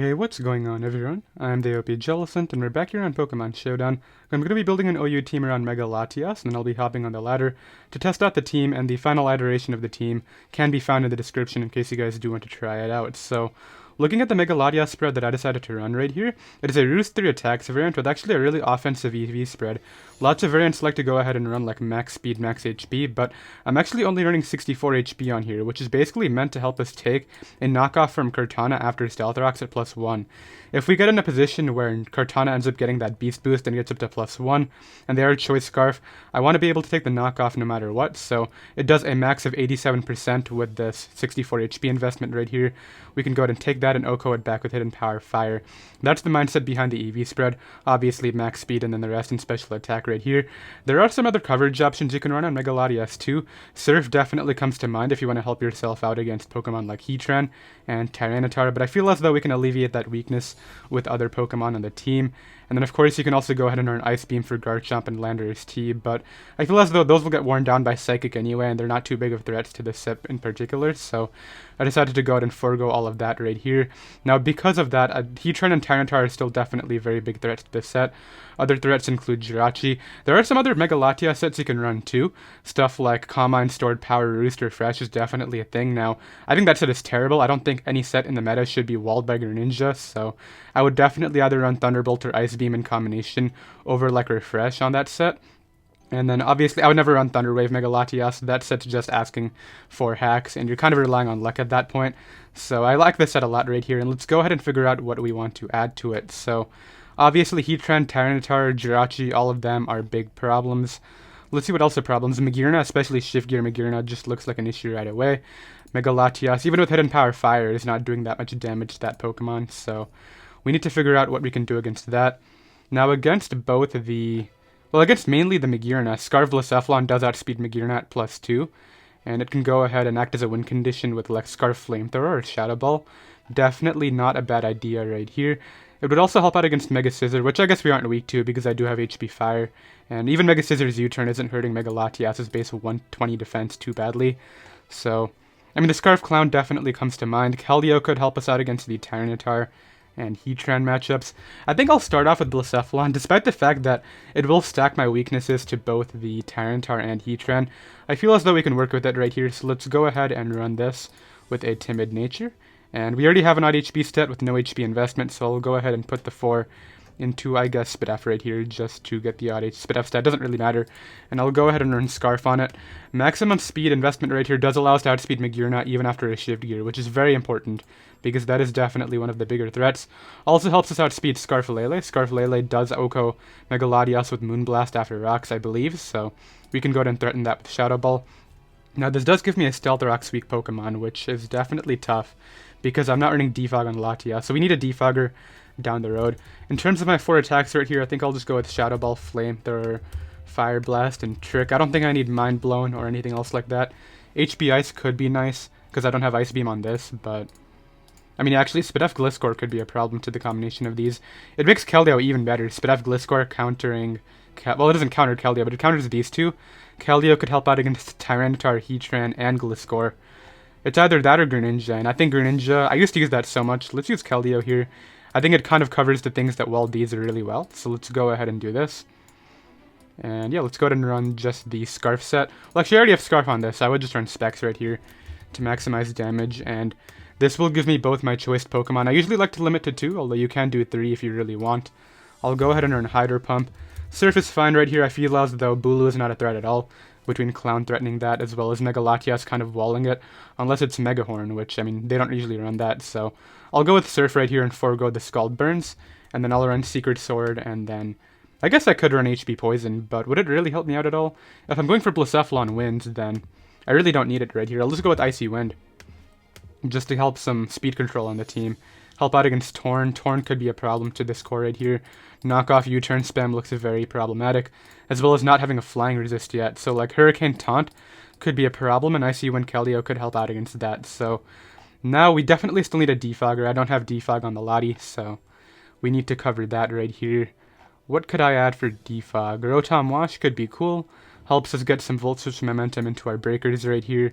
Hey, what's going on everyone? I'm the OPJellicent and we're back here on Pokemon Showdown. I'm going to be building an OU team around Mega Latias, and then I'll be hopping on the ladder to test out the team, and the final iteration of the team can be found in the description in case you guys do want to try it out. So, looking at the Mega Latias spread that I decided to run right here, it is a Roost 3 attacks variant with actually a really offensive EV spread. Lots of variants like to go ahead and run like max speed, max HP, but I'm actually only running 64 HP on here, which is basically meant to help us take a knockoff from Cortana after Stealth Rocks at +1. If we get in a position where Cortana ends up getting that Beast Boost and gets up to +1, and they are Choice Scarf, I want to be able to take the knockoff no matter what, so it does a max of 87% with this 64 HP investment right here. We can go ahead and take that and OHKO it back with Hidden Power Fire. That's the mindset behind the EV spread. Obviously max speed and then the rest in special attack right here. There are some other coverage options you can run on Mega Latias too. Surf definitely comes to mind if you want to help yourself out against Pokemon like Heatran and Tyranitar, but I feel as though we can alleviate that weakness with other Pokemon on the team. And then of course you can also go ahead and earn Ice Beam for Garchomp and Landorus T, but I feel as though those will get worn down by Psychic anyway, and they're not too big of threats to the SIP in particular, so I decided to go ahead and forego all of that right here. Now because of that, Heatran and Tyranitar are still definitely very big threats to the set. Other threats include Jirachi. There are some other Mega Latias sets you can run too. Stuff like Combine, Stored Power, Roost, or Fresh is definitely a thing now. I think that set is terrible. I don't think any set in the meta should be walled by Greninja, so I would definitely either run Thunderbolt or Ice Beam in combination over like Refresh on that set. And then obviously I would never run Thunderwave Mega Latias. That set's just asking for hacks, and you're kind of relying on luck at that point. So I like this set a lot right here, and let's go ahead and figure out what we want to add to it. So obviously Heatran, Tyranitar, Jirachi, all of them are big problems. Let's see what else are problems. Magearna, especially Shift Gear Magearna, just looks like an issue right away. Mega Latias, even with Hidden Power Fire, is not doing that much damage to that Pokemon, so we need to figure out what we can do against that. Now against both the... well, against mainly the Magearna, Scarf Blacephalon does outspeed Magearna at +2, and it can go ahead and act as a win condition with like Scarf Flamethrower or Shadow Ball. Definitely not a bad idea right here. It would also help out against Mega Scissor, which I guess we aren't weak to because I do have HP Fire, and even Mega Scissor's U-turn isn't hurting Mega Latias' base of 120 defense too badly. So, I mean, the Scarf Clown definitely comes to mind. Keldeo could help us out against the Tyranitar and Heatran matchups. I think I'll start off with Blacephalon, despite the fact that it will stack my weaknesses to both the Tyranitar and Heatran. I feel as though we can work with it right here, so let's go ahead and run this with a Timid Nature. And we already have an odd HP stat with no HP investment, so I'll go ahead and put the 4 into, I guess, Spidef right here, just to get the odd HP Spidef stat. Doesn't really matter. And I'll go ahead and earn Scarf on it. Maximum speed investment right here does allow us to outspeed Magearna even after a Shift Gear, which is very important, because that is definitely one of the bigger threats. Also helps us outspeed Scarfalele. Scarfalele does OHKO Mega Latias with Moonblast after Rocks, I believe, so we can go ahead and threaten that with Shadow Ball. Now this does give me a Stealth Rocks weak Pokemon, which is definitely tough, because I'm not running Defog on Latias, so we need a Defogger down the road. In terms of my 4 attacks right here, I think I'll just go with Shadow Ball, Flamethrower, Fire Blast, and Trick. I don't think I need Mind Blown or anything else like that. HP Ice could be nice, because I don't have Ice Beam on this, but... I mean, actually, Spidef Gliscor could be a problem to the combination of these. It makes Keldeo even better. Spidef Gliscor countering... well, it doesn't counter Keldeo, but it counters these two. Keldeo could help out against Tyranitar, Heatran, and Gliscor. It's either that or Greninja, and I think Greninja... I used to use that so much. Let's use Keldeo here. I think it kind of covers the things that wall these really well, so let's go ahead and do this. And yeah, let's go ahead and run just the Scarf set. Well, actually, I already have Scarf on this, so I would just run Specs right here to maximize damage, and this will give me both my choice Pokemon. I usually like to limit to 2, although you can do 3 if you really want. I'll go ahead and earn Hydro Pump. Surf is fine right here. I feel as though Bulu is not a threat at all, between Clown threatening that as well as Mega Latias kind of walling it, unless it's Mega Horn, which, I mean, they don't usually run that, so I'll go with Surf right here and forego the Scald Burns, and then I'll run Secret Sword, and then I guess I could run HP Poison, but would it really help me out at all? If I'm going for Blacephalon Wind, then I really don't need it right here. I'll just go with Icy Wind, just to help some speed control on the team. Help out against Torn. Torn could be a problem to this core right here. Knockoff U-turn spam looks very problematic, as well as not having a flying resist yet. So like Hurricane Taunt could be a problem, and Icy Wind Keldeo could help out against that. So now we definitely still need a Defogger. I don't have Defog on the Lati, so we need to cover that right here. What could I add for Defog? Rotom Wash could be cool. Helps us get some Volt Switch momentum into our breakers right here.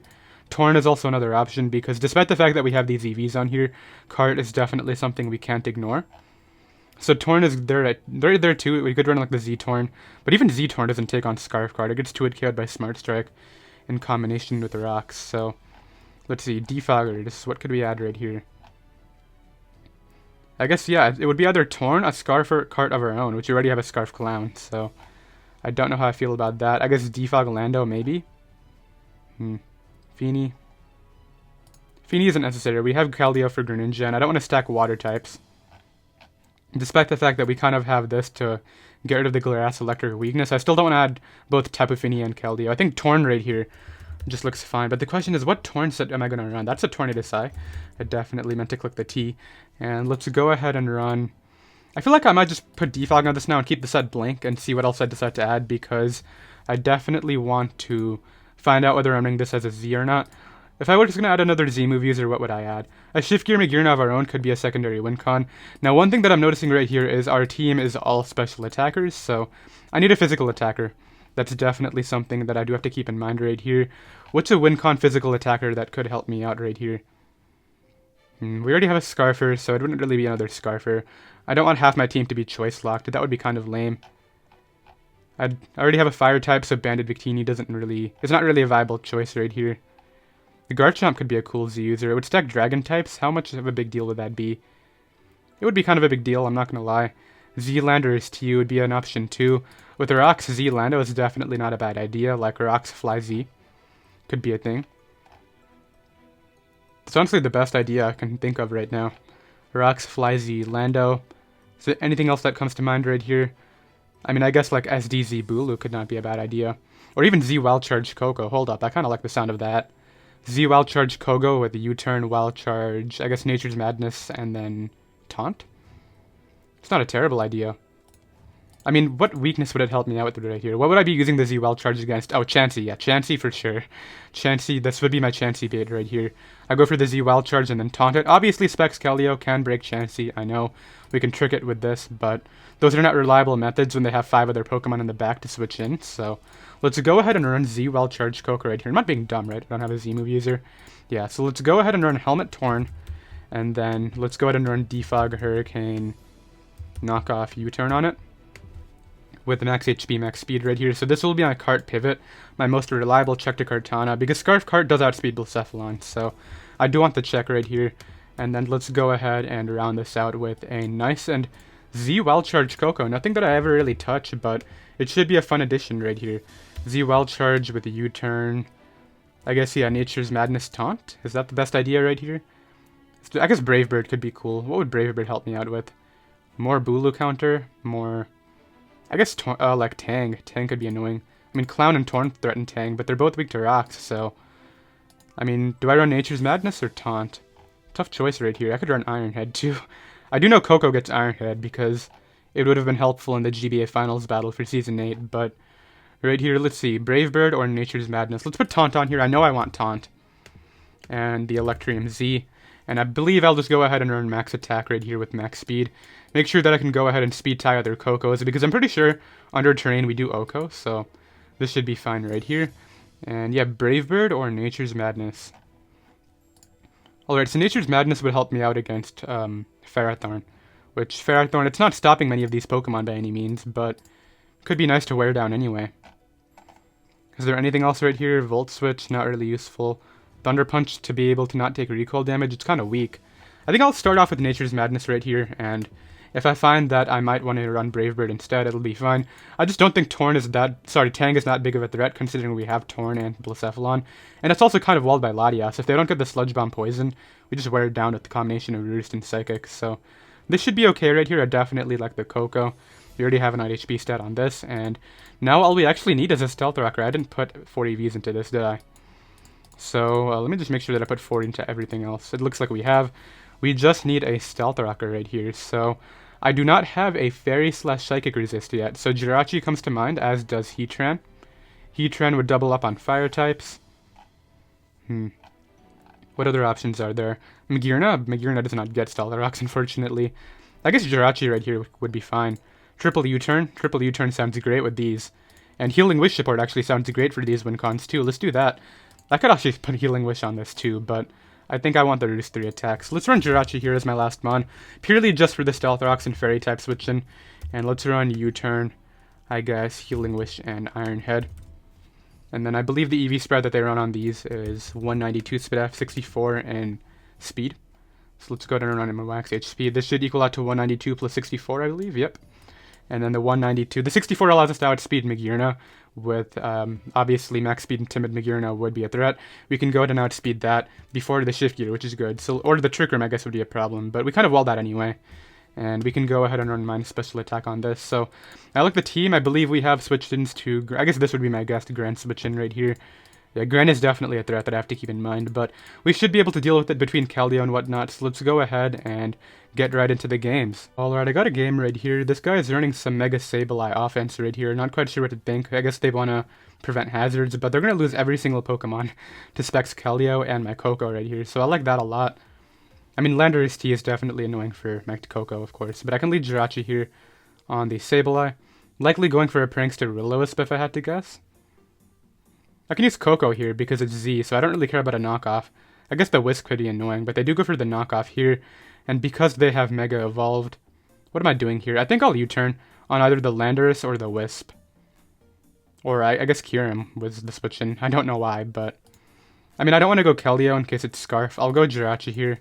Torn is also another option because despite the fact that we have these EVs on here, Cart is definitely something we can't ignore. So Torn is right there too. We could run like the Z-Torn, but even Z-Torn doesn't take on Scarf Card. It gets 2-hit KO'd by Smart Strike in combination with the rocks. So let's see, Defoggers. What could we add right here? I guess, yeah, it would be either Torn, a Scarf, or Cart of our own, which we already have a Scarf Clown, so I don't know how I feel about that. I guess Defog Lando, maybe? Feeny. Feeny isn't necessary. We have Keldeo for Greninja, and I don't want to stack water types. Despite the fact that we kind of have this to get rid of the Glass Electric weakness, I still don't want to add both Tapu Fini and Keldeo. I think Torn right here just looks fine, but the question is, what Torn set am I going to run? That's a Tornadus-Therian. I definitely meant to click the T. And let's go ahead and run... I feel like I might just put Defog on this now and keep the set blank and see what else I decide to add, because I definitely want to find out whether I'm running this as a Z or not. If I were just going to add another Z move user, what would I add? A Shift Gear Magearna of our own could be a secondary win con. Now, one thing that I'm noticing right here is our team is all special attackers, so I need a physical attacker. That's definitely something that I do have to keep in mind right here. What's a win con physical attacker that could help me out right here? We already have a Scarfer, so it wouldn't really be another Scarfer. I don't want half my team to be choice locked. That would be kind of lame. I already have a Fire type, so Banded Victini it's not really a viable choice right here. The Garchomp could be a cool Z user. It would stack Dragon types. How much of a big deal would that be? It would be kind of a big deal, I'm not going to lie. Z-Landers to you would be an option too. With the Rocks, Z-Lando is definitely not a bad idea, like Rocks Fly Z. Could be a thing. It's honestly the best idea I can think of right now. Rocks Fly Z, Lando. Is there anything else that comes to mind right here? I mean, I guess like SDZ Bulu could not be a bad idea. Or even Z Wild Charge Coco. Hold up, I kind of like the sound of that. Z Wild Charge Kogo with the U-turn, Wild Charge, I guess Nature's Madness, and then Taunt? It's not a terrible idea. I mean, what weakness would it help me out with right here? What would I be using the Z Wild Charge against? Oh, Chansey. Yeah, Chansey for sure. Chansey, this would be my Chansey bait right here. I go for the Z Wild Charge and then taunt it. Obviously, Specs Keldeo can break Chansey. I know we can trick it with this, but those are not reliable methods when they have 5 other Pokemon in the back to switch in. So let's go ahead and run Z Wild Charge Coco right here. I'm not being dumb, right? I don't have a Z move user. Yeah, so let's go ahead and run Helmet Torn. And then let's go ahead and run Defog Hurricane. Knock off U-turn on it. With the max HP, max speed right here. So this will be my Cart pivot, my most reliable check to Kartana, because Scarf Cart does outspeed Blacephalon, so I do want the check right here. And then let's go ahead and round this out with a nice and Z Wild Charge Coco. Nothing that I ever really touch, but it should be a fun addition right here. Z Wild Charge with a U-turn. I guess, yeah, Nature's Madness Taunt. Is that the best idea right here? I guess Brave Bird could be cool. What would Brave Bird help me out with? More Bulu counter, more... I guess, like, Tang. Tang could be annoying. I mean, Clown and Torn threaten Tang, but they're both weak to rocks, so... I mean, do I run Nature's Madness or Taunt? Tough choice right here. I could run Iron Head, too. I do know Coco gets Iron Head, because it would have been helpful in the GBA Finals battle for Season 8, but... Right here, let's see. Brave Bird or Nature's Madness. Let's put Taunt on here. I know I want Taunt. And the Electrium Z. And I believe I'll just go ahead and run Max Attack right here with Max Speed. Make sure that I can go ahead and speed tie other Cocos, because I'm pretty sure under terrain we do Oko, so this should be fine right here. And yeah, Brave Bird or Nature's Madness. Alright, so Nature's Madness would help me out against Ferrothorn, which Ferrothorn, it's not stopping many of these Pokemon by any means, but could be nice to wear down anyway. Is there anything else right here? Volt Switch, not really useful. Thunder Punch to be able to not take recoil damage, it's kind of weak. I think I'll start off with Nature's Madness right here, and if I find that I might want to run Brave Bird instead, it'll be fine. I just don't think Tang is that big of a threat, considering we have Torn and Blacephalon. And it's also kind of walled by Latias. If they don't get the Sludge Bomb Poison, we just wear it down with the combination of Roost and Psychic. So this should be okay right here. I definitely like the Coco. We already have an HP stat on this, and now all we actually need is a Stealth Rocker. I didn't put 4 EVs into this, did I? So let me just make sure that I put 4 into everything else. It looks like we have. We just need a Stealth Rocker right here, so I do not have a Fairy/Psychic resist yet, so Jirachi comes to mind, as does Heatran. Heatran would double up on Fire types. What other options are there? Magearna does not get Stealth Rocks, unfortunately. I guess Jirachi right here would be fine. Triple U-turn. Triple U-turn sounds great with these. And Healing Wish Support actually sounds great for these win cons too. Let's do that. I could actually put Healing Wish on this too, but I think I want the Roost 3 attacks. Let's run Jirachi here as my last mon, purely just for the Stealth Rocks and Fairy type switching. And let's run U-Turn, I guess, Healing Wish, and Iron Head. And then I believe the EV spread that they run on these is 192 speed F, 64, and speed. So let's go down and run in my max HP. This should equal out to 192 plus 64, I believe. Yep. And then the 192. The 64 allows us to outspeed Megearna, with obviously max speed and Timid Megearna would be a threat. We can go ahead and outspeed that before the Shift Gear, which is good. So, or the Trick Room, I guess, would be a problem, but we kind of wall that anyway. And we can go ahead and run minus special attack on this. So I like the team. I believe we have switched-ins to, I guess this would be my guess, Grand switch-in right here. Yeah, Gran is definitely a threat that I have to keep in mind, but we should be able to deal with it between Keldeo and whatnot, so let's go ahead and get right into the games. Alright, I got a game right here. This guy is running some Mega Sableye offense right here. Not quite sure what to think. I guess they want to prevent hazards, but they're going to lose every single Pokemon to Specs Keldeo and my Coco right here, so I like that a lot. I mean, Landorus T is definitely annoying for my Coco, of course, but I can lead Jirachi here on the Sableye. Likely going for a Prankster Will-O-Wisp if I had to guess. I can use Coco here because it's Z, so I don't really care about a knockoff. I guess the Wisp could be annoying, but they do go for the knockoff here. And because they have Mega Evolved, what am I doing here? I think I'll U-turn on either the Landorus or the Wisp. Or I guess Kyurem was the switch-in. I don't know why, but... I mean, I don't want to go Keldeo in case it's Scarf. I'll go Jirachi here.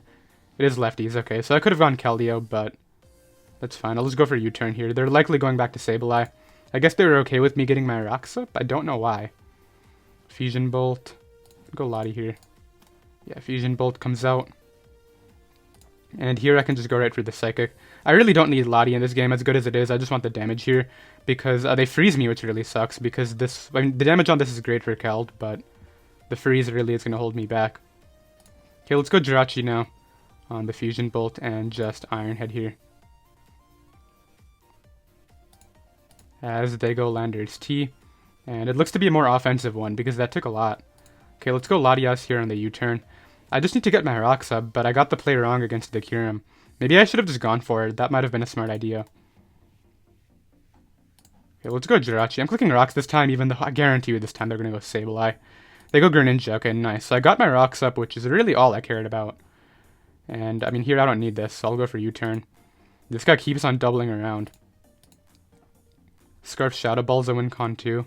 It is lefties, okay. So I could have gone Keldeo, but that's fine. I'll just go for U-turn here. They're likely going back to Sableye. I guess they were okay with me getting my rocks up. I don't know why. Fusion Bolt. Go Lottie here. Yeah, Fusion Bolt comes out. And here I can just go right for the Psychic. I really don't need Lottie in this game, as good as it is. I just want the damage here. Because they freeze me, which really sucks. Because this, I mean, the damage on this is great for Keld, but the freeze really is going to hold me back. Okay, let's go Jirachi now on the Fusion Bolt and just Iron Head here. As they go Landorus T. And it looks to be a more offensive one because that took a lot. Okay, let's go Latias here on the U-turn. I just need to get my rocks up, but I got the play wrong against the Kyurem. Maybe I should have just gone for it. That might have been a smart idea. Okay, let's go Jirachi. I'm clicking rocks this time, even though I guarantee you this time they're going to go Sableye. They go Greninja. Okay, nice. So I got my rocks up, which is really all I cared about. And, I mean, here I don't need this, so I'll go for U-turn. This guy keeps on doubling around. Scarf Shadow Balls, I win Con 2.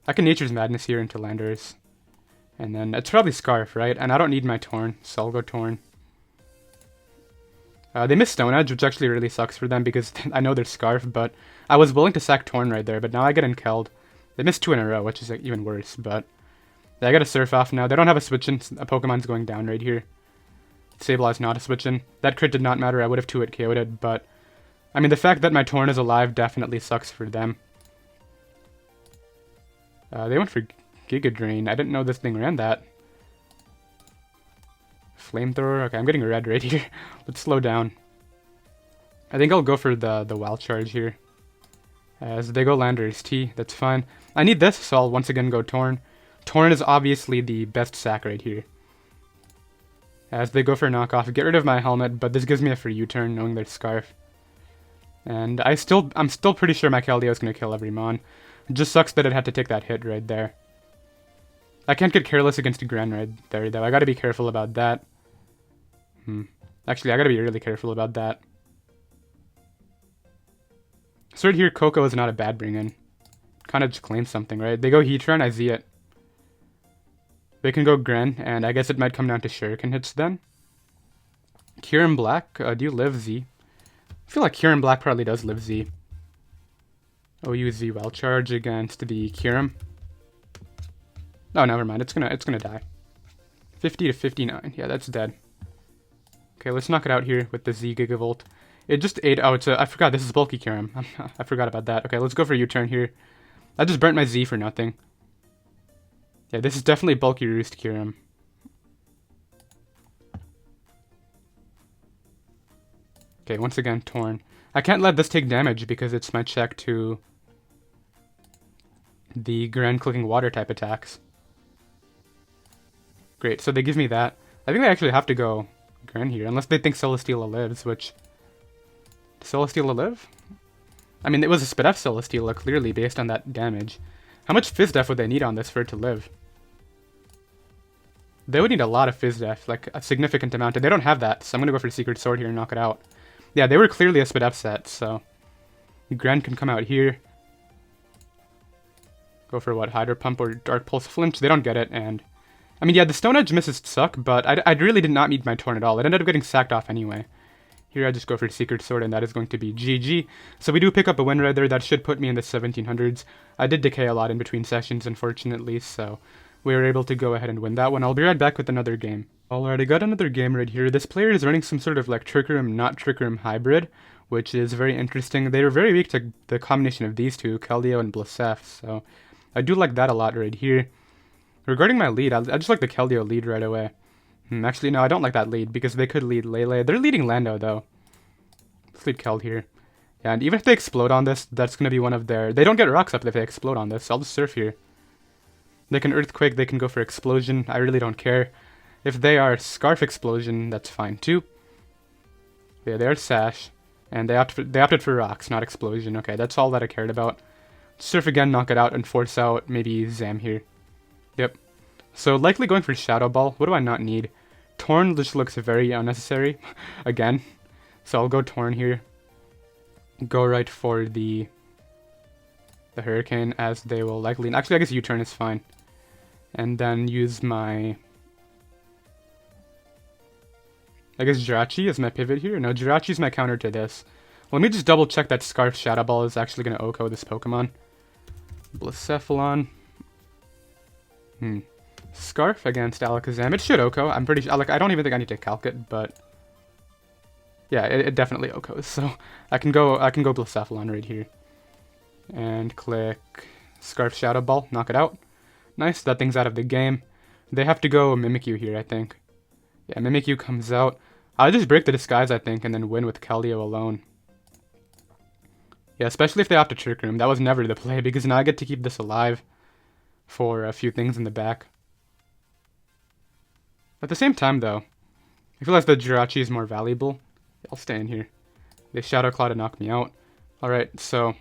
I can Nature's Madness here into Landorus. And then it's probably Scarf, right? And I don't need my Torn, so I'll go Torn. They missed Stone Edge, which actually really sucks for them because I know they're Scarf, but I was willing to sack Torn right there, but now I get in Keld. They missed 2 in a row, which is even worse, but I got a Surf off now. They don't have a switch-in. A Pokemon's going down right here. Sableye's not a switch-in. That crit did not matter. I would have 2-hit KO'd it, but I mean, the fact that my Torn is alive definitely sucks for them. They went for Giga Drain. I didn't know this thing ran that. Flamethrower. Okay, I'm getting red right here. Let's slow down. I think I'll go for the Wild Charge here. As they go Landorus T. That's fine. I need this, so I'll once again go Torn. Torn is obviously the best sack right here. As they go for knockoff, get rid of my helmet, but this gives me a free U-turn knowing their Scarf. And I'm still pretty sure my Keldeo is going to kill every mon. It just sucks that it had to take that hit right there. I can't get careless against a Gren right there, though. I gotta be careful about that. Actually, I gotta be really careful about that. So right here, Coco is not a bad bring-in. Kind of just claim something, right? They go Heatran, I Z it. They can go Gren, and I guess it might come down to Shuriken hits then. Kyurem Black, do you live Z? I feel like Kyurem Black probably does live Z. OUZ Wild Charge against the Kyurem. Oh, never mind. It's gonna die. 50 to 59. Yeah, that's dead. Okay, let's knock it out here with the Z Gigavolt. It just ate. Oh, I forgot. This is bulky Kyurem. I forgot about that. Okay, let's go for a U-turn here. I just burnt my Z for nothing. Yeah, this is definitely bulky Roost Kyurem. Okay, once again, Torn. I can't let this take damage because it's my check to the Gren clicking water type attacks. Great, so they give me that. I think they actually have to go Gren here, unless they think Celesteela lives, which... Does Celesteela live? I mean, it was a Spit F Celesteela, clearly, based on that damage. How much Fizz Def would they need on this for it to live? They would need a lot of Fizz Def, like a significant amount, and they don't have that, so I'm gonna go for Secret Sword here and knock it out. Yeah, they were clearly a Spit F set, so Gren can come out here. Go for what, Hydro Pump or Dark Pulse Flinch? They don't get it, and I mean, yeah, the Stone Edge misses suck, but I really did not need my Torn at all. It ended up getting sacked off anyway. Here I just go for Secret Sword, and that is going to be GG. So we do pick up a win right there. That should put me in the 1700s. I did decay a lot in between sessions, unfortunately, so we were able to go ahead and win that one. I'll be right back with another game. Alright, I got another game right here. This player is running some sort of like Trick Room, not Trick Room hybrid, which is very interesting. They are very weak to the combination of these two, Keldeo and Blaceph, so I do like that a lot right here. Regarding my lead, I just like the Keldeo lead right away. Actually, no, I don't like that lead, because they could lead Lele. They're leading Lando, though. Let's lead Keld here. Yeah, and even if they explode on this, that's going to be one of their... They don't get rocks up if they explode on this, so I'll just Surf here. They can Earthquake, they can go for Explosion. I really don't care. If they are Scarf Explosion, that's fine, too. Yeah, they are Sash. And they opted for Rocks, not Explosion. Okay, that's all that I cared about. Surf again, knock it out, and force out maybe Zam here. Yep. So likely going for Shadow Ball. What do I not need? Torn just looks very unnecessary. Again. So I'll go Torn here. Go right for the Hurricane, as they will likely... Actually, I guess U-turn is fine. And then use my... I guess Jirachi is my pivot here. No, Jirachi is my counter to this. Let me just double check that Scarf Shadow Ball is actually going to OHKO this Pokemon. Blacephalon. Scarf against Alakazam. It should OHKO. I'm pretty sure. Like, I don't even think I need to calc it, but yeah, it definitely OHKOs. So I can go Blacephalon right here, and click Scarf Shadow Ball. Knock it out. Nice. That thing's out of the game. They have to go Mimikyu here, I think. Yeah, Mimikyu comes out. I'll just break the disguise, I think, and then win with Keldeo alone. Yeah, especially if they opt to Trick Room. That was never the play, because now I get to keep this alive for a few things in the back. At the same time, though, I feel like the Jirachi is more valuable. I'll stay in here. They Shadow Claw to knock me out. Alright, so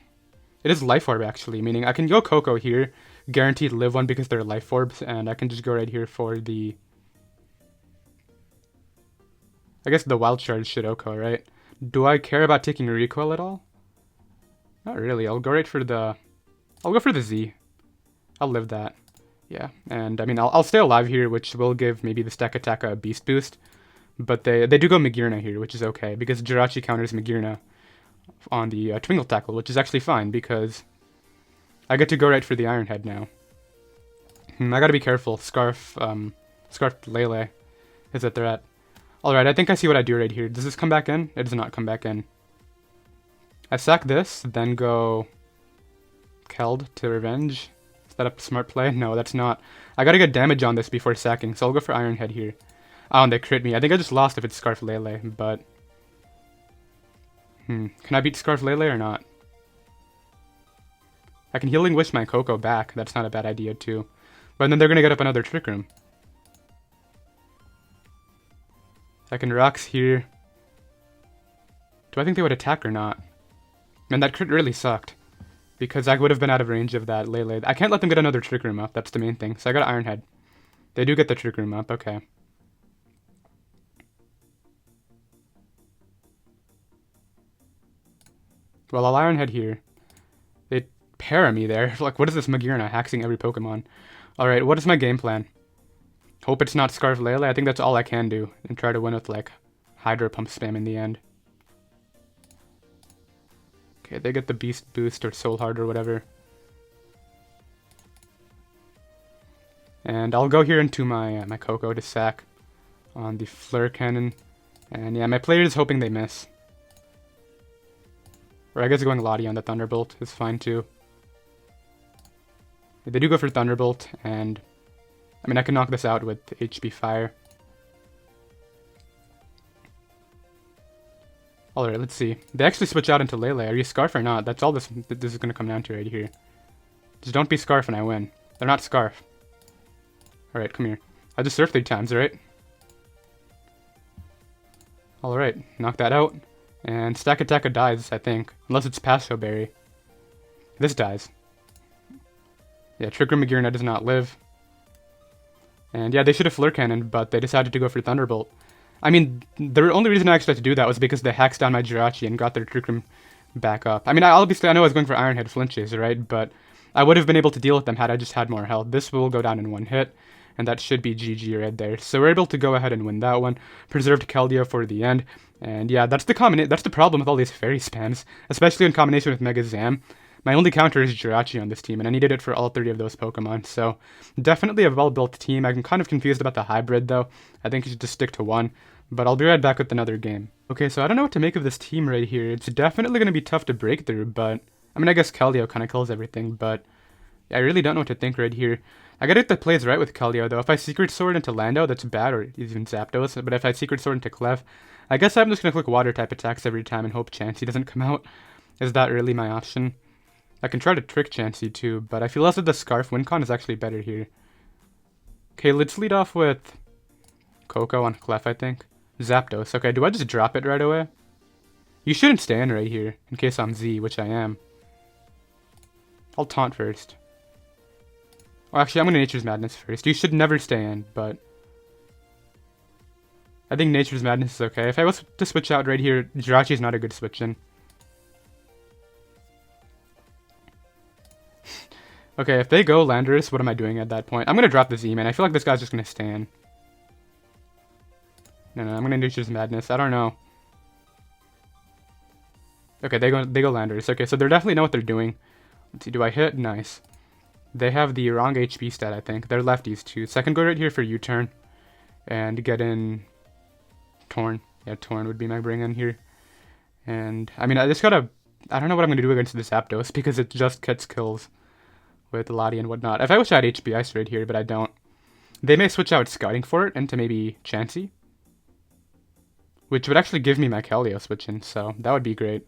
it is Life Orb, actually, meaning I can go Coco here, guaranteed live one because they're Life Orbs, and I can just go right here for the... I guess the Wild Charge should OHKO, right? Do I care about taking Recoil at all? Not really. I'll go right for the... I'll go for the Z. I'll live that. Yeah, and I mean, I'll stay alive here, which will give maybe the Stack Attack a Beast Boost. But they do go Magearna here, which is okay, because Jirachi counters Magearna on the Twinkle Tackle, which is actually fine, because I get to go right for the Iron Head now. I gotta be careful. Scarf Lele is a threat. Alright, I think I see what I do right here. Does this come back in? It does not come back in. I sack this, then go Keld to Revenge. Is that a smart play? No, that's not. I gotta get damage on this before sacking, so I'll go for Iron Head here. Oh, and they crit me. I think I just lost if it's Scarf Lele, but... Can I beat Scarf Lele or not? I can Healing Wish my Coco back. That's not a bad idea, too. But then they're gonna get up another Trick Room. I can Rocks here. Do I think they would attack or not? Man, that crit really sucked. Because I would have been out of range of that Lele. I can't let them get another Trick Room up, that's the main thing. So I got Iron Head. They do get the Trick Room up, okay. Well, I'll Iron Head here. They para me there. Like, what is this Magearna hacking every Pokemon? Alright, what is my game plan? Hope it's not Scarf Lele. I think that's all I can do. And try to win with, like, Hydro Pump spam in the end. Okay, they get the Beast Boost or Soul Heart or whatever. And I'll go here into my my Coco to sack on the Flare Cannon. And yeah, my player is hoping they miss. Or I guess going Latias on the Thunderbolt is fine too. They do go for Thunderbolt, and I mean, I can knock this out with HP Fire. Alright, let's see. They actually switch out into Lele. Are you Scarf or not? That's all this is going to come down to right here. Just don't be Scarf and I win. They're not Scarf. Alright, come here. I just Surf 3 times, right? Alright, knock that out. And Stack Attack dies, I think. Unless it's Pasto Berry. This dies. Yeah, Trick Room Magearna does not live. And yeah, they should have Flare Cannon, but they decided to go for Thunderbolt. I mean, the only reason I actually had to do that was because they hacks down my Jirachi and got their Trick Room back up. I mean, obviously I know I was going for Iron Head flinches, right? But I would have been able to deal with them had I just had more health. This will go down in one hit, and that should be GG right there. So we're able to go ahead and win that one. Preserved Keldeo for the end. And yeah, that's the problem with all these fairy spams, especially in combination with Mega Zam. My only counter is Jirachi on this team, and I needed it for all 3 of those Pokemon, so definitely a well-built team. I'm kind of confused about the hybrid, though. I think you should just stick to one, but I'll be right back with another game. Okay, so I don't know what to make of this team right here. It's definitely going to be tough to break through, but... I mean, I guess Keldeo kind of kills everything, but... I really don't know what to think right here. I gotta get the plays right with Keldeo, though. If I Secret Sword into Lando, that's bad, or even Zapdos, but if I Secret Sword into Clef, I guess I'm just going to click Water-type attacks every time and hope Chansey doesn't come out. Is that really my option? I can try to trick Chansey too, but I feel as if the Scarf Wincon is actually better here. Okay, let's lead off with Coco on Clef, I think. Zapdos. Okay, do I just drop it right away? You shouldn't stay in right here, in case I'm Z, which I am. I'll taunt first. Or actually, I'm going to Nature's Madness first. You should never stay in, but... I think Nature's Madness is okay. If I was to switch out right here, Jirachi is not a good switch in. Okay, if they go Landorus, what am I doing at that point? I'm going to drop the Z-Man. I feel like this guy's just going to stand. No, I'm going to Nature's Madness. I don't know. Okay, they go Landorus. Okay, so they definitely know what they're doing. Let's see, do I hit? Nice. They have the wrong HP stat, I think. They're lefties, too. So I can go right here for U-turn. And get in... Torn. Yeah, Torn would be my bring in here. And, I mean, I just gotta... I don't know what I'm going to do against this Zapdos, because it just gets kills with Lati and whatnot. If I wish I had HP Ice right here, but I don't. They may switch out Scouting for it into maybe Chansey, which would actually give me my Keldeo switch-in, so that would be great.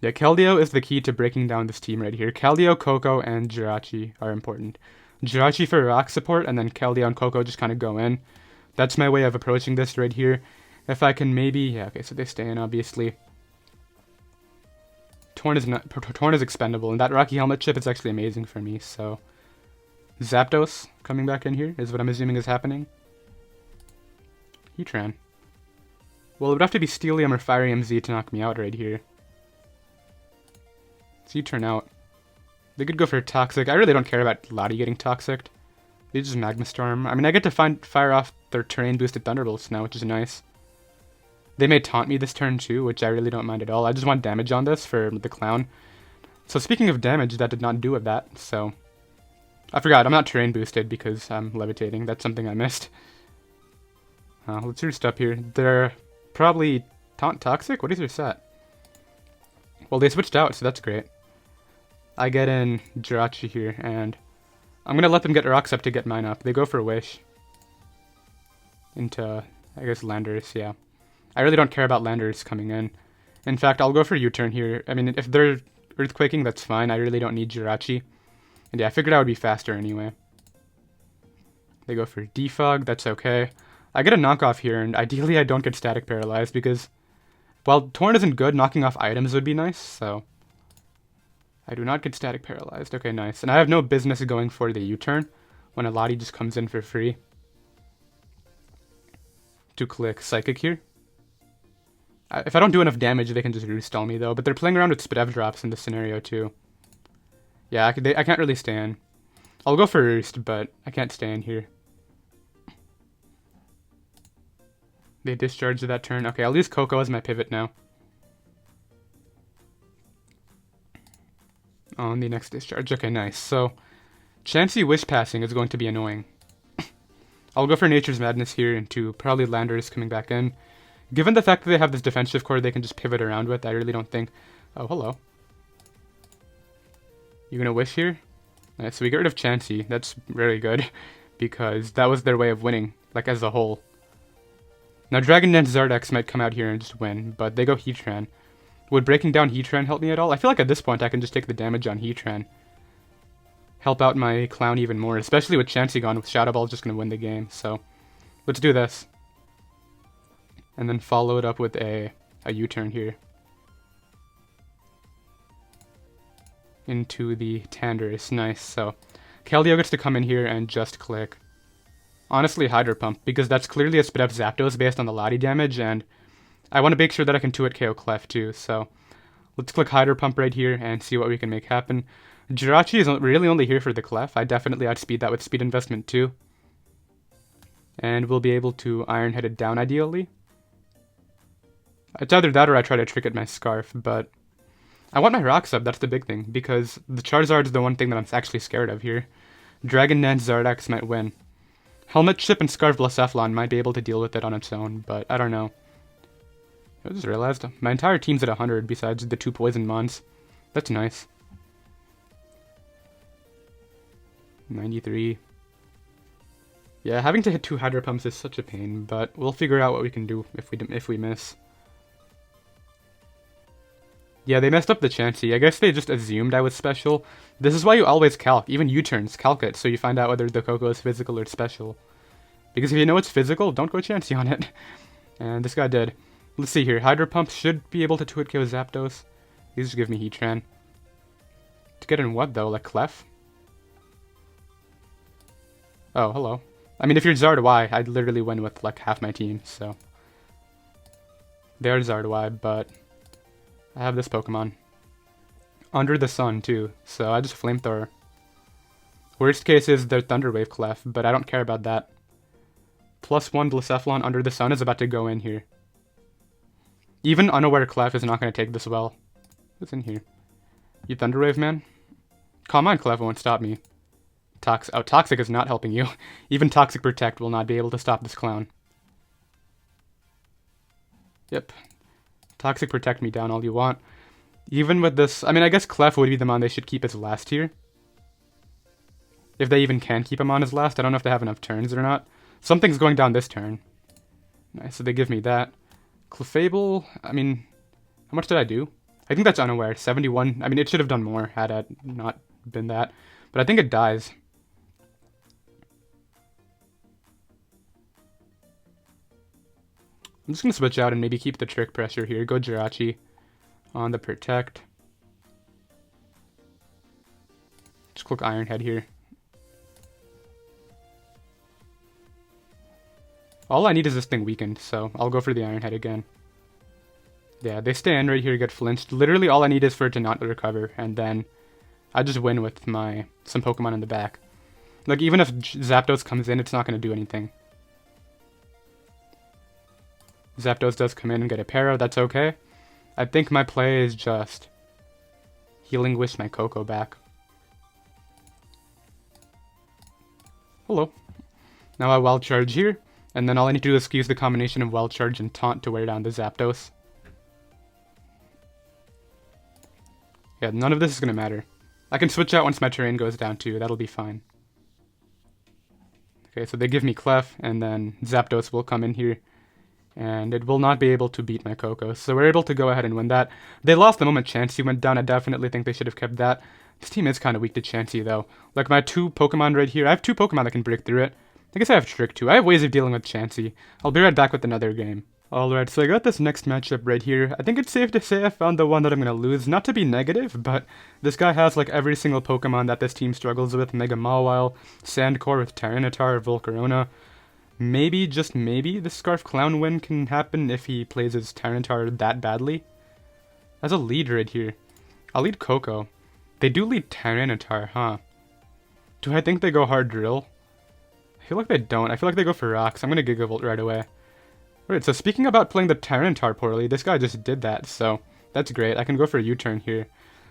Yeah, Keldeo is the key to breaking down this team right here. Keldeo, Coco, and Jirachi are important. Jirachi for rock support, and then Keldeo and Coco just kind of go in. That's my way of approaching this right here. If I can maybe... Yeah, okay, so they stay in, obviously. Torn is expendable, and that Rocky Helmet chip is actually amazing for me, so... Zapdos coming back in here is what I'm assuming is happening. Heatran. Well, it would have to be Steelium or Firium Z to knock me out right here. So you turn out. They could go for Toxic. I really don't care about Lati getting Toxic. They just Magma Storm. I mean, I get to fire off their terrain-boosted Thunderbolts now, which is nice. They may taunt me this turn too, which I really don't mind at all. I just want damage on this for the Clown. So speaking of damage, that did not do with that, so... I forgot, I'm not terrain boosted because I'm levitating. That's something I missed. Let's Roost up here. They're probably Taunt Toxic? What is their set? Well, they switched out, so that's great. I get in Jirachi here, and I'm going to let them get rocks up to get mine up. They go for Wish. Into, I guess, Landorus, yeah. I really don't care about Landorus coming in. In fact, I'll go for U-turn here. I mean, if they're Earthquaking, that's fine. I really don't need Jirachi. And yeah, I figured I would be faster anyway. They go for Defog, that's okay. I get a knockoff here, and ideally I don't get Static Paralyzed, because while Torn isn't good, knocking off items would be nice, so... I do not get Static Paralyzed. Okay, nice. And I have no business going for the U-turn when a Lati just comes in for free. To click Psychic here. If I don't do enough damage, they can just Roost stall me, though. But they're playing around with Spedev drops in this scenario, too. Yeah, I can't really stay in. I'll go for Roost, but I can't stay in here. They discharge that turn. Okay, I'll use Coco as my pivot now. On the next discharge. Okay, nice. So, Chansey Wish Passing is going to be annoying. I'll go for Nature's Madness here into probably Landorus coming back in. Given the fact that they have this defensive core they can just pivot around with, I really don't think... Oh, hello. You gonna Wish here? Alright, so we get rid of Chansey. That's very good, because that was their way of winning, like as a whole. Now Dragon Dance Zardex might come out here and just win, but they go Heatran. Would breaking down Heatran help me at all? I feel like at this point I can just take the damage on Heatran. Help out my Clown even more, especially with Chansey gone, with Shadow Ball just gonna win the game, so... Let's do this. And then follow it up with a U-turn here. Into the Tandurus. Nice. So Keldeo gets to come in here and just click. Honestly, Hydro Pump, because that's clearly a spit up Zapdos based on the Lati damage, and I want to make sure that I can 2-hit KO Clef too, so let's click Hydro Pump right here and see what we can make happen. Jirachi is really only here for the Clef. I definitely outspeed that with Speed Investment too. And we'll be able to Iron Head it down ideally. It's either that or I try to trick it my Scarf, but I want my Rocks up, that's the big thing, because the Charizard's the one thing that I'm actually scared of here. Dragon Dance Zardax might win. Helmet Chip and Scarf Blacephalon might be able to deal with it on its own, but I don't know. I just realized my entire team's at 100 besides the 2 Poison Mons. That's nice. 93. Yeah, having to hit 2 Hydro Pumps is such a pain, but we'll figure out what we can do if we miss. Yeah, they messed up the Chansey. I guess they just assumed I was special. This is why you always calc, even U-turns, calc it, so you find out whether the Koko is physical or special. Because if you know it's physical, don't go Chansey on it. And this guy did. Let's see here. Hydro Pump should be able to 2-hit KO Zapdos. These just give me Heatran. To get in what, though? Like Clef? Oh, hello. I mean, if you're Zardois, I'd literally win with, like, half my team, so. They're Zardois, but I have this Pokemon. Under the Sun, too, so I just Flamethrower. Worst case is their Thunder Wave Clef, but I don't care about that. +1 Blacephalon Under the Sun is about to go in here. Even unaware Clef is not going to take this well. What's in here? You Thunder Wave, man? Calm on, Clef won't stop me. Toxic is not helping you. Even Toxic Protect will not be able to stop this clown. Yep. Toxic Protect me down all you want. Even with this, I mean, I guess Clef would be the mon they should keep as last here. If they even can keep him on as last. I don't know if they have enough turns or not. Something's going down this turn. Nice, so they give me that. Clefable, I mean, how much did I do? I think that's unaware. 71. I mean, it should have done more had it not been that. But I think it dies. I'm just going to switch out and maybe keep the Trick Pressure here. Go Jirachi on the Protect. Just click Iron Head here. All I need is this thing weakened, so I'll go for the Iron Head again. Yeah, they stand right here, get flinched. Literally all I need is for it to not recover, and then I just win with some Pokemon in the back. Like, even if Zapdos comes in, it's not going to do anything. Zapdos does come in and get a Para, that's okay. I think my play is just Healing Wish my Koko back. Hello. Now I Wild Charge here, and then all I need to do is use the combination of Wild Charge and Taunt to wear down the Zapdos. Yeah, none of this is going to matter. I can switch out once my terrain goes down too, that'll be fine. Okay, so they give me Clef, and then Zapdos will come in here. And it will not be able to beat my Koko. So we're able to go ahead and win that. They lost the moment Chansey went down. I definitely think they should have kept that. This team is kind of weak to Chansey, though. Like, my 2 Pokemon right here. I have 2 Pokemon that can break through it. I guess I have Trick, too. I have ways of dealing with Chansey. I'll be right back with another game. Alright, so I got this next matchup right here. I think it's safe to say I found the one that I'm going to lose. Not to be negative, but this guy has, like, every single Pokemon that this team struggles with. Mega Mawile, Sandcore with Tyranitar, Volcarona. Maybe, just maybe, the Scarf Clown win can happen if he plays his Tyranitar that badly. As a lead right here, I'll lead Koko. They do lead Tyranitar, huh? Do I think they go Hard Drill? I feel like they don't. I feel like they go for Rocks. I'm going to Gigavolt right away. Alright, so speaking about playing the Tyranitar poorly, this guy just did that, so that's great. I can go for a U-turn here.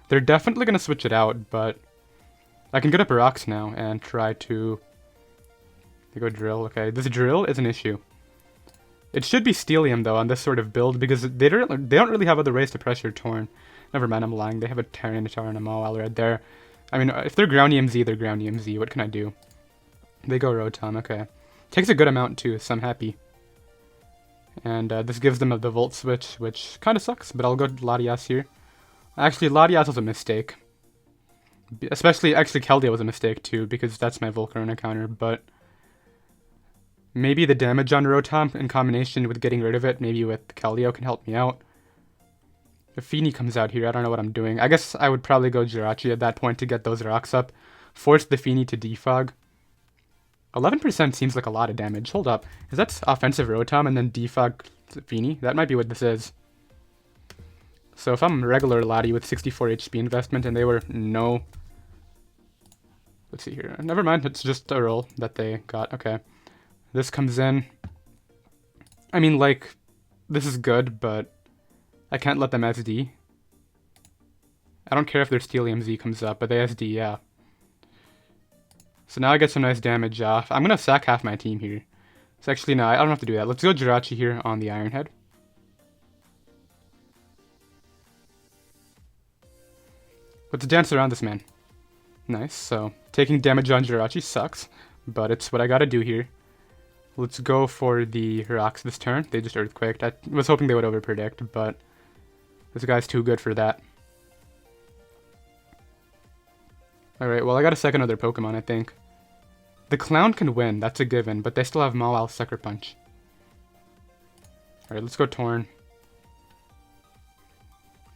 They're definitely going to switch it out, but I can get up Rocks now and try to... They go Drill. Okay, this Drill is an issue. It should be Steelium, though, on this sort of build, because they don't really have other ways to pressure Torn. Never mind, I'm lying. They have a Tyranitar and a Mawile right there. I mean, if they're Ground EMZ, they're Ground EMZ. What can I do? They go Rotom, okay. Takes a good amount, too, so I'm happy. And this gives them the Volt Switch, which kind of sucks, but I'll go Latias here. Actually, Latias was a mistake. Actually, Keldeo was a mistake, too, because that's my Volcarona counter, but... Maybe the damage on Rotom in combination with getting rid of it, maybe with Keldeo, can help me out. If Feeny comes out here, I don't know what I'm doing. I guess I would probably go Jirachi at that point to get those rocks up. force the Feeny to defog. 11% seems like a lot of damage. Hold up. Is that offensive Rotom and then defog Feeny? That might be what this is. So if I'm a regular Lati with 64 HP investment and they were no... Let's see here. Never mind. It's just a roll that they got. Okay. This comes in. I mean, like, this is good, but I can't let them SD. I don't care if their Steelium Z comes up, but they SD, yeah. So now I get some nice damage off. I'm going to sack half my team here. So actually, no, I don't have to do that. Let's go Jirachi here on the Iron Head. Let's dance around this man. Nice, so taking damage on Jirachi sucks, but it's what I gotta do here. Let's go for the rocks this turn. They just Earthquaked. I was hoping they would overpredict, but this guy's too good for that. Alright, well I gotta sack another Pokemon, I think. The Clown can win, that's a given, but they still have Mawile Sucker Punch. Alright, let's go Torn.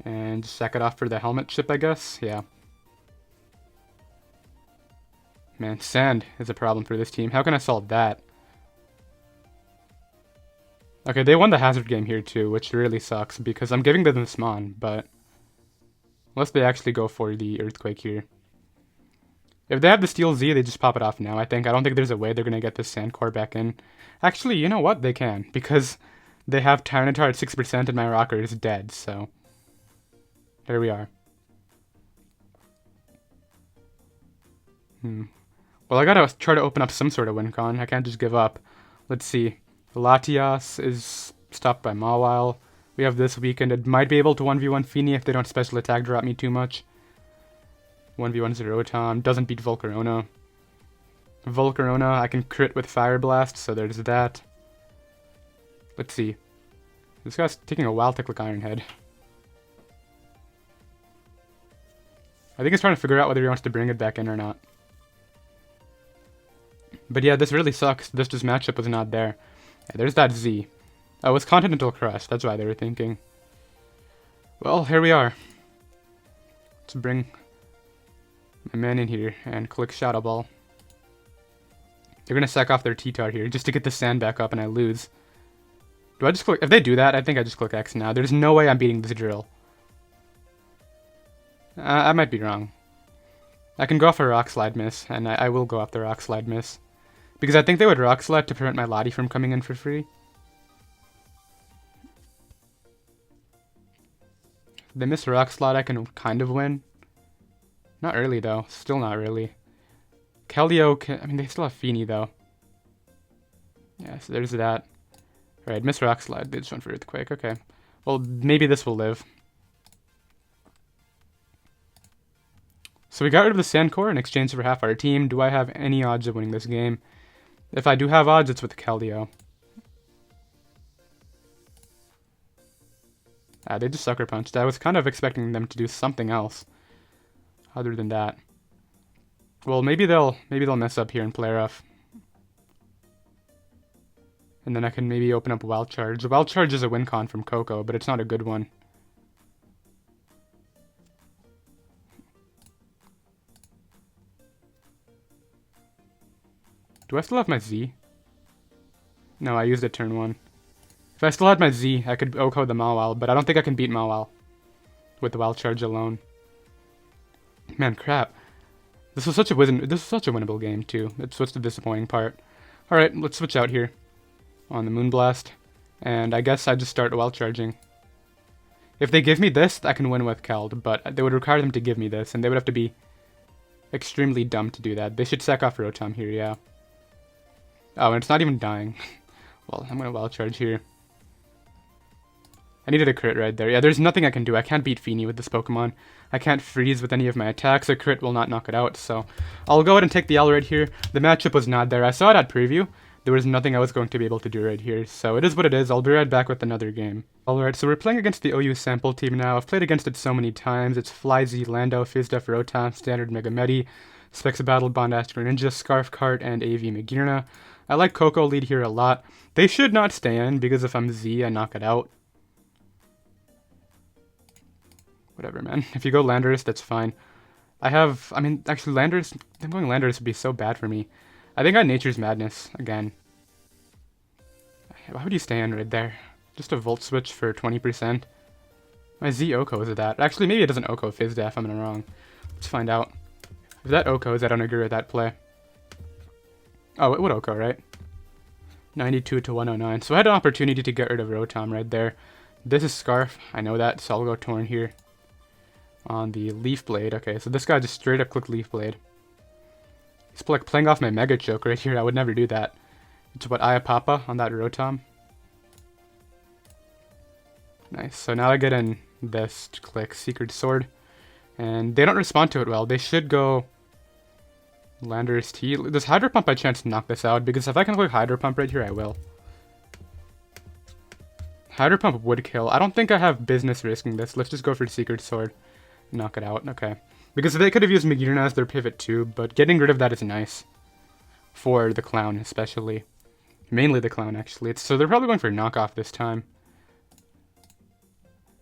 And sack it off for the Helmet Chip, I guess? Yeah. Man, Sand is a problem for this team. How can I solve that? Okay, they won the Hazard game here too, which really sucks, because I'm giving them the Smon, but... Unless they actually go for the Earthquake here. If they have the Steel Z, they just pop it off now, I think. I don't think there's a way they're going to get this Sand Core back in. Actually, you know what? They can, because they have Tyranitar at 6% and my Rocker is dead, so... There we are. Well, I gotta try to open up some sort of win con. I can't just give up. Let's see. Latias is stopped by Mawile. We have this weekend. It might be able to 1v1 Feeny if they don't special attack drop me too much. 1v1 Zerotom. Doesn't beat Volcarona. Volcarona, I can crit with Fire Blast, so there's that. Let's see. This guy's taking a while to click Iron Head. I think he's trying to figure out whether he wants to bring it back in or not. But yeah, this really sucks. This matchup was not there. Yeah, there's that Z. Oh, it's Continental Crush. That's why they were thinking. Well, here we are. Let's bring my man in here and click Shadow Ball. They're going to sack off their T-Tar here just to get the Sand back up and I lose. Do I just click? If they do that, I think I just click X now. There's no way I'm beating this drill. I might be wrong. I can go off a Rock Slide Miss, and I will go off the Rock Slide Miss. Because I think they would Rock Slide to prevent my Lati from coming in for free. If they miss Rock Slide, I can kind of win. Not early, though. Still not really. Keldeo can... I mean, they still have Feeny, though. Yeah, so there's that. Alright, miss Rock Slide. They just went for Earthquake. Okay. Well, maybe this will live. So we got rid of the Sand Core in exchange for half our team. Do I have any odds of winning this game? If I do have odds, it's with Keldeo. They just Sucker Punched. I was kind of expecting them to do something else other than that. Well, maybe they'll mess up here and play rough. And then I can maybe open up Wild Charge. Wild Charge is a win con from Coco, but it's not a good one. Do I still have my Z? No, I used it turn 1. If I still had my Z, I could OHKO the Mawile, but I don't think I can beat Mawile with the Wild Charge alone. Man, crap. This was such a winnable game, too. That's what's the disappointing part. Alright, let's switch out here on the Moonblast. And I guess I just start Wild Charging. If they give me this, I can win with Keld, but they would require them to give me this, and they would have to be extremely dumb to do that. They should sack off Rotom here, yeah. Oh, and it's not even dying. Well, I'm gonna Wild Charge here. I needed a crit right there. Yeah, there's nothing I can do. I can't beat Feeny with this Pokemon. I can't freeze with any of my attacks. A crit will not knock it out, so I'll go ahead and take the L right here. The matchup was not there. I saw it at preview. There was nothing I was going to be able to do right here, so it is what it is. I'll be right back with another game. Alright, so we're playing against the OU sample team now. I've played against it so many times. It's Flyzy, Lando, Fizdef, Rotom, Standard Mega Medi, Specs Battle, Bond Astro Ninja, Scarf Cart, and AV Magirna. I like Coco lead here a lot. They should not stay in, because if I'm Z, I knock it out. Whatever, man. If you go Landorus, that's fine. I mean, actually, Landers, them going Landers would be so bad for me. I think I Nature's Madness again. Why would you stay in right there? Just a Volt Switch for 20%. My Z Oko is that. Actually, maybe it doesn't Oko Fizz Def, I'm wrong. Let's find out. If that Okos, I don't agree with that play. Oh, it would Oko, right? 92 to 109. So I had an opportunity to get rid of Rotom right there. This is Scarf. I know that, so I'll go Torn here. On the Leaf Blade. Okay, so this guy just straight up clicked Leaf Blade. He's like playing off my Mega Choke right here. I would never do that. It's what Iapapa on that Rotom. Nice. So now I get in this to click Secret Sword. And they don't respond to it well. They should go Landorus T. Does Hydro Pump by chance knock this out? Because if I can click Hydro Pump right here, I will. Hydro Pump would kill. I don't think I have business risking this. Let's just go for Secret Sword. Knock it out. Okay. Because they could have used Magearna as their pivot too, but getting rid of that is nice. For the Clown especially. Mainly the Clown actually. So they're probably going for knockoff this time.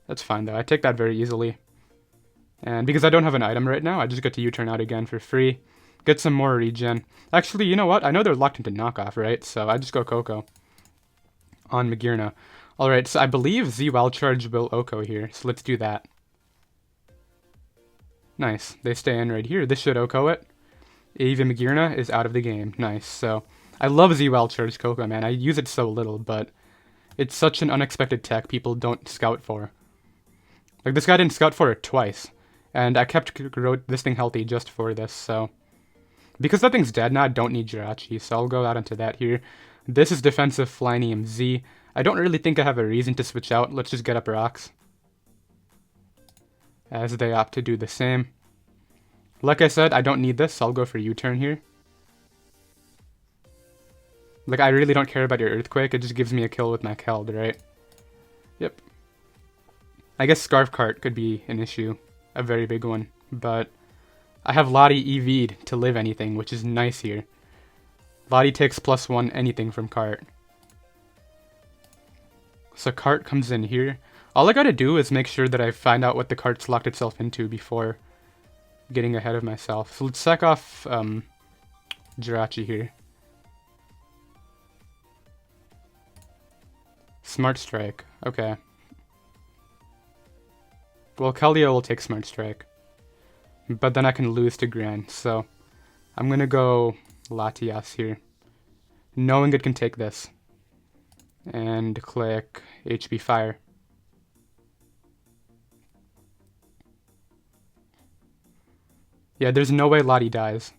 That's fine though. I take that very easily. And because I don't have an item right now, I just get to U-turn out again for free. Get some more regen. Actually, you know what? I know they're locked into knockoff, right? So I just go Coco. On Magearna. Alright, so I believe Z Wild Charge will Oko here. So let's do that. Nice. They stay in right here. This should Oko it. Even Magearna is out of the game. Nice. So I love Z Wild Charge Coco, man. I use it so little, but it's such an unexpected tech people don't scout for. Like, this guy didn't scout for it twice. And I kept this thing healthy just for this, so... Because that thing's dead now, I don't need Jirachi, so I'll go out into that here. This is defensive Flynium Z. I don't really think I have a reason to switch out. Let's just get up rocks. As they opt to do the same. Like I said, I don't need this, so I'll go for U-turn here. Like, I really don't care about your Earthquake, it just gives me a kill with my Keld, right? Yep. I guess Scarf Cart could be an issue. A very big one. But I have Lati EV'd to live anything, which is nice here. Lati takes +1 anything from Cart. So Cart comes in here. All I gotta do is make sure that I find out what the Cart's locked itself into before getting ahead of myself. So let's sack off Jirachi here. Smart Strike. Okay. Well, Keldeo will take Smart Strike. But then I can lose to Gran, so I'm gonna go Latias here. Knowing it can take this. And click HP Fire. Yeah, there's no way Lati dies.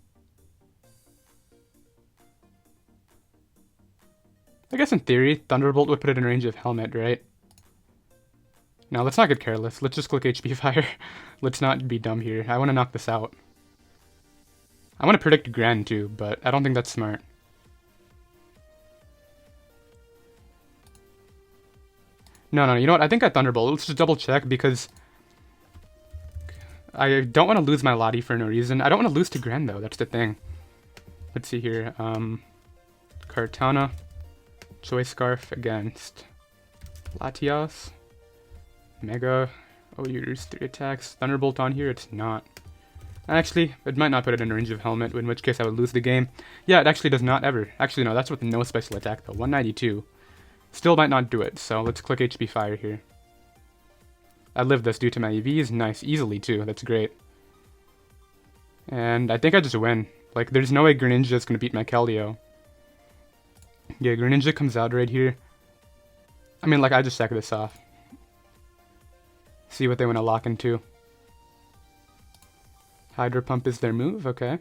I guess in theory, Thunderbolt would put it in range of Helmet, right? Now, let's not get careless. Let's just click HP Fire. Let's not be dumb here. I want to knock this out. I want to predict Gran too, but I don't think that's smart. No, you know what? I think I Thunderbolt. Let's just double check because I don't want to lose my Lati for no reason. I don't want to lose to Gran though. That's the thing. Let's see here. Kartana. Choice Scarf against Latias. Mega. Oh, you Roost 3 attacks. Thunderbolt on here? It's not. Actually, it might not put it in range of Helmet, in which case I would lose the game. Yeah, it actually does not ever. Actually, no, that's with no special attack though. 192. Still might not do it, so let's click HP Fire here. I live this due to my EVs. Nice. Easily too. That's great. And I think I just win. Like, there's no way Greninja's gonna beat my Keldeo. Yeah, Greninja comes out right here. I mean, like, I just sack this off. See what they want to lock into. Hydro Pump is their move, okay.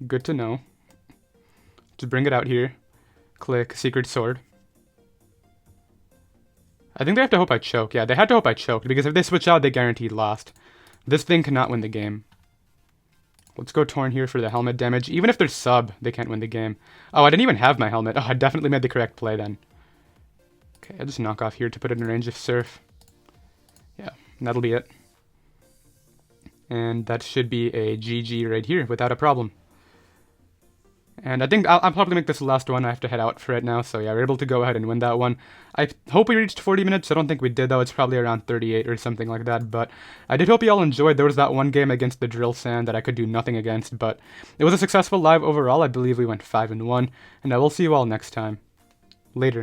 Good to know. Just bring it out here. Click Secret Sword. I think they have to hope I choke. Yeah, they had to hope I choked, because if they switch out, they guaranteed lost. This thing cannot win the game. Let's go Torn here for the helmet damage. Even if they're sub, they can't win the game. Oh, I didn't even have my helmet. Oh, I definitely made the correct play then. Okay, I'll just knock off here to put it in range of Surf. Yeah, that'll be it. And that should be a GG right here without a problem. And I think I'll probably make this the last one. I have to head out for it now. So yeah, we're able to go ahead and win that one. I hope we reached 40 minutes. I don't think we did, though. It's probably around 38 or something like that. But I did hope you all enjoyed. There was that one game against the Drill Sand that I could do nothing against. But it was a successful live overall. I believe we went 5-1. And I will see you all next time. Later.